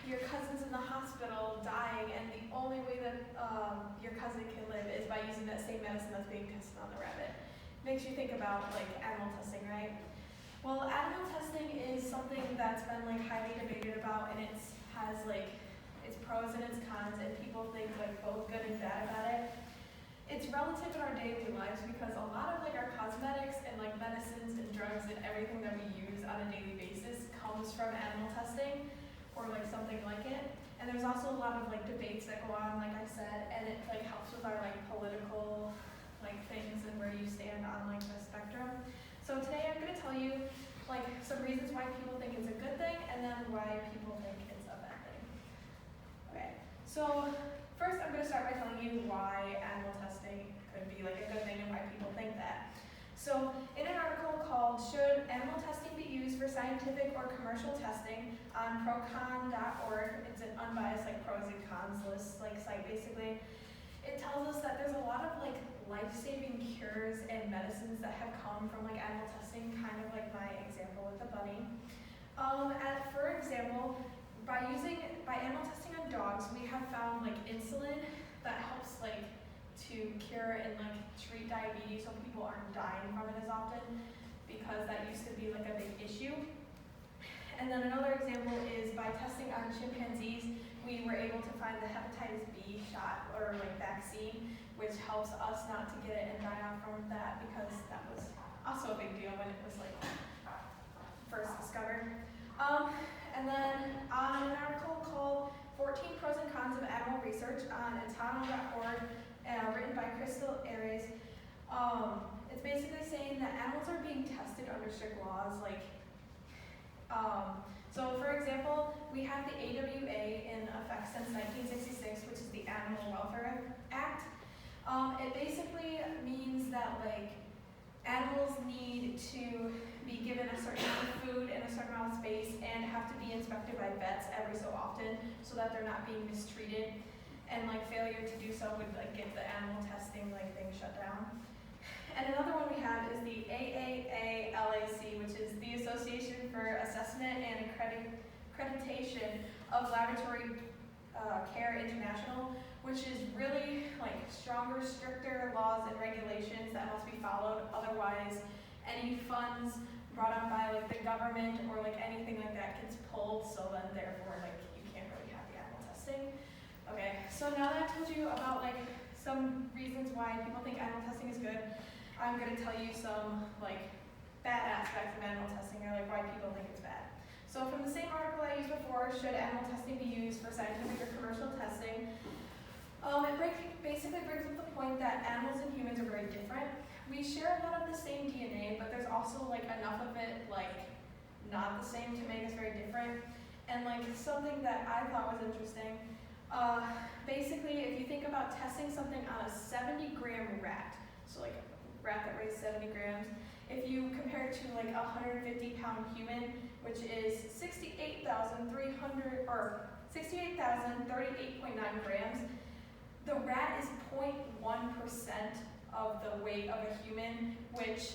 your cousin's in the hospital dying, and the only way that your cousin can live is by using that same medicine that's being tested on the rabbit. Makes you think about like animal testing, right? Well, animal testing is something that's been like highly debated about, and it has like its pros and its cons, and people think like both good and bad about it. It's relative in our daily lives because a lot of like our cosmetics and like medicines and drugs and everything that we use on a daily basis comes from animal testing or like something like it. And there's also a lot of like debates that go on, like I said, and it like helps with our like political like things and where you stand on like the spectrum. So today I'm going to tell you like some reasons why people think it's a good thing and then why people think it's a bad thing. Okay, so first I'm going to start by telling you why animal testing could be like a good thing and why people think that. So in an article called Should Animal Testing Be Used for Scientific or Commercial Testing on procon.org, it's an unbiased like pros and cons list like site basically. It tells us that there's a lot of like life-saving cures and medicines that have come from like animal testing, kind of like my example with the bunny. For example, by animal testing on dogs, we have found like insulin that helps like to cure and like treat diabetes so people aren't dying from it as often, because that used to be like a big issue. And then another example is by testing on chimpanzees, we were able to find the hepatitis B shot or like vaccine, which helps us not to get it and die off from that, because that was also a big deal when it was like first discovered. And then on an article called 14 Pros and Cons of Animal Research on Invitational.org, written by Crystal Aries, it's basically saying that animals are being tested under strict laws. So for example, we have the AWA in effect since 1966, which is the Animal Welfare Act. It basically means that like animals need to be given a certain amount of food and a certain amount of space and have to be inspected by vets every so often so that they're not being mistreated, and like failure to do so would like get the animal testing like thing shut down. And another one we have is the AAALAC, which is the Association for Assessment and Accreditation of Laboratory Care International, which is really like stronger, stricter laws and regulations that must be followed. Otherwise, any funds brought up by like the government or like anything like that gets pulled. So then, therefore, like you can't really have the animal testing. Okay, so now that I've told you about like some reasons why people think animal testing is good, I'm going to tell you some like bad aspects of animal testing, or like why people think it's bad. So from the same article I used before, Should Animal Testing Be Used for Scientific or Commercial Testing, it basically brings up the point that animals and humans are very different. We share a lot of the same DNA, but there's also like enough of it like not the same to make us very different. And like something that I thought was interesting, basically if you think about testing something on a 70-gram rat, so like a rat that weighs 70 grams, if you compare it to like a 150-pound human, which is 68,300 or 68,038.9 grams, the rat is 0.1% of the weight of a human, which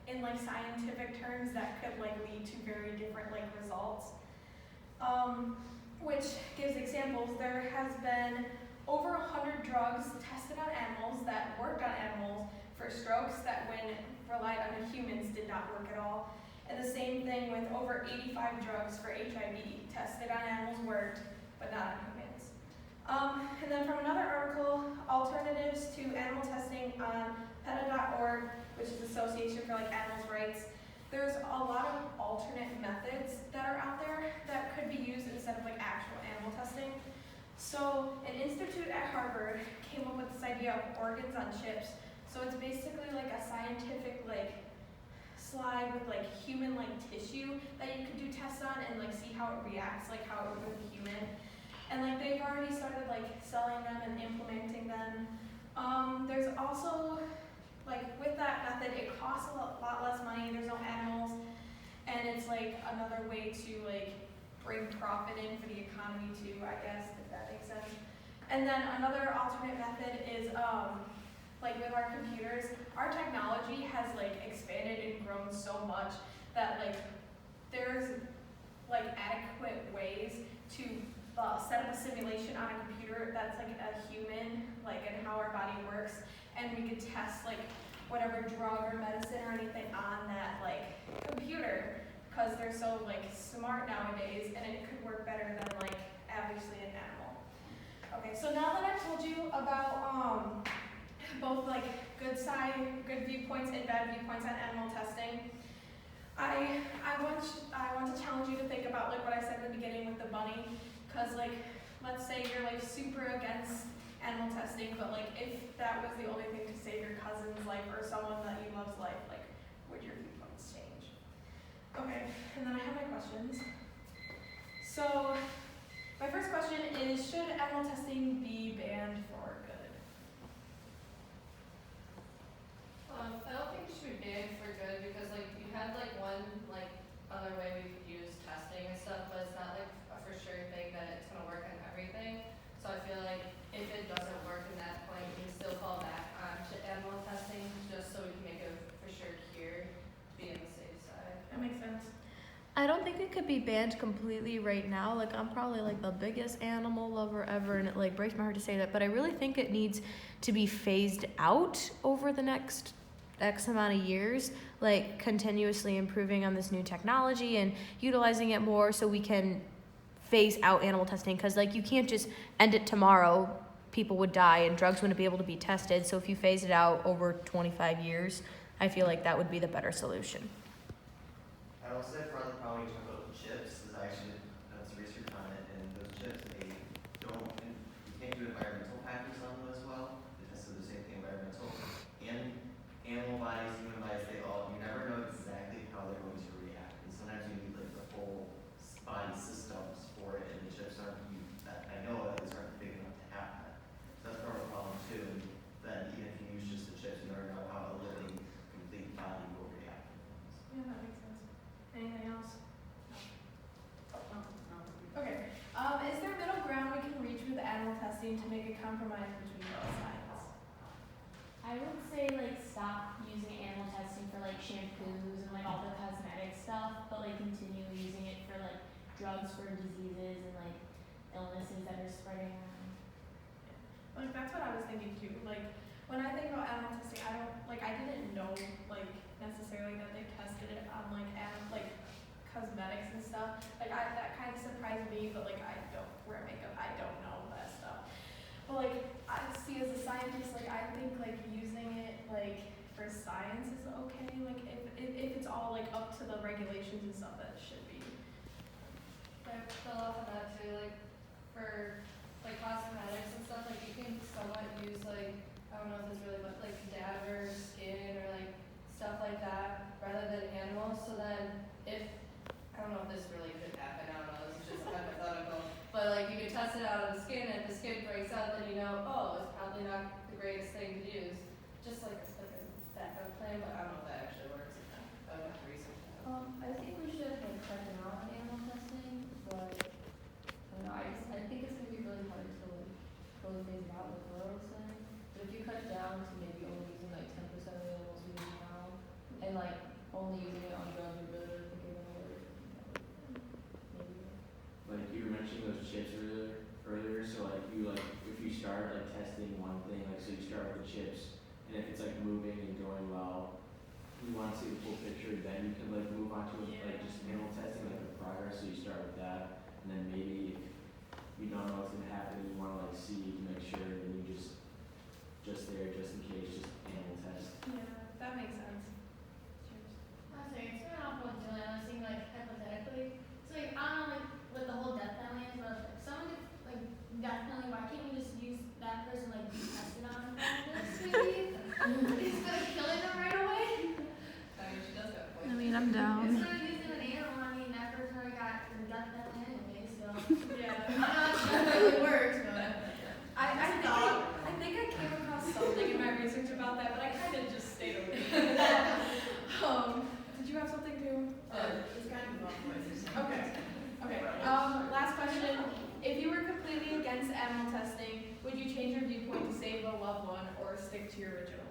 in like scientific terms that could like lead to very different like results. Which gives examples. There has been over 100 drugs tested on animals that worked on animals for strokes that when relied on humans did not work at all. And the same thing with over 85 drugs for HIV tested on animals worked, but not on humans. And then from another article, Alternatives to Animal Testing on PETA.org, which is Association for like Animals' Rights, there's a lot of alternate methods that are out there that could be used instead of like actual animal testing. So an institute at Harvard came up with this idea of organs on chips. So it's basically like a scientific like slide with like human like tissue that you could do tests on and like see how it reacts, like how it would with a human. And like they've already started like selling them and implementing them. There's also like with that method, it costs a lot less money. There's no animals, and it's like another way to like bring profit in for the economy too, I guess, if that makes sense. And then another alternate method is like with our computers, our technology has like expanded and grown so much that like there's like adequate ways to set up a simulation on a computer that's like a human, like, and how our body works, and we could test like whatever drug or medicine or anything on that like computer, because they're so like smart nowadays, and it could work better than like obviously an animal. Okay, so now that I've told you about both like good viewpoints and bad viewpoints on animal testing, I want to challenge you to think about like what I said at the beginning with the bunny, because like let's say you're like super against animal testing, but like if that was the only thing to save your cousin's life or someone that you love's life, like would your viewpoints change? Okay, and then I have my questions. So my first question is, should animal testing be banned for good? I don't think it should be banned for good, because like you had like one like other way we could use testing and stuff, but it's not like a for sure thing that it's gonna work on everything. So I feel like if it doesn't work in that point, we can still fall back on to animal testing just so we can make a for sure cure, be on the safe side. That makes sense. I don't think it could be banned completely right now. Like, I'm probably like the biggest animal lover ever, and it like breaks my heart to say that, but I really think it needs to be phased out over the next X amount of years, like continuously improving on this new technology and utilizing it more so we can phase out animal testing, because like you can't just end it tomorrow. People would die and drugs wouldn't be able to be tested. So if you phase it out over 25 years, I feel like that would be the better solution. I will say part of the problem you talk about the chips is I actually done some research on it, and those chips, they don't, and you can't do environmental factors on them as well. They tested the same thing, environmental and animal bodies, human bodies, you never know exactly how they're going to react. And sometimes you need like the full body systems for it, and the chips aren't, I know that these aren't big enough to have that. So that's part of the problem too. And then even if you use just the chips, you never know how a living, complete body will react to things. Yeah, that makes sense. Anything else? No. Okay. Is there middle ground we can reach with animal testing to make a compromise between both sides? I would say like stop using animal testing for like shampoos and like all the cosmetic stuff, but like continue using it for like drugs for diseases and like illnesses that are spreading around. Like that's what I was thinking too. Like when I think about animal testing, I didn't know like necessarily that they tested it on like cosmetics and stuff. Like that kind of surprised me, but like I don't wear makeup, I don't know that stuff. But like I see as a scientist, like I think like using it like for science is okay. Like if it's all like up to the regulations and stuff that it should be. I fell off of that too, like for like cosmetics and stuff, like you can somewhat use like, I don't know if it's really much like cadaver skin or like stuff like that rather than animals. So then if, I don't know if this really could happen, I don't know, this is just hypothetical, but like you can test it out of the skin, and if the skin breaks out, then you know, oh, it's probably not the greatest thing to use. Just like a backup plan, but I don't know if that actually works. I would have to research that. I think we should like cut down on animal testing, but I don't know, I think it's gonna be really hard to like totally phase it out like Laura was saying. But if you cut it down to maybe only using like 10% of the animals we use now, and like only using it on drugs, we really don't think it's gonna work. Maybe. Like you were mentioning those chips earlier, so like if you start like testing one thing, like so you start with the chips, and if it's like moving and going well, you want to see the full picture, then you can like move on to like just animal testing, like the progress. So you start with that, and then maybe if you don't know what's gonna happen, you want to like see to make sure, and then you just there just in case, just animal test. Yeah, that makes sense. Cheers. I'm sorry, it's starting off with Julian. I was thinking like hypothetically. So like I don't know like what the whole death penalty is, but if someone gets like death penalty, why can't we just use that person like be tested on this maybe? Instead of killing them right away? I mean, she does have a point. I mean, I'm down. Instead of using an animal, I mean that person already got the death penalty anyway, so Yeah. I know that really works, but I think I came across something in my research about that, but I kind of just stayed away. Did you have something to? It's kind of off point. Okay. Okay. Last question. If you were completely against animal testing, would you change your viewpoint to save a loved one or stick to your original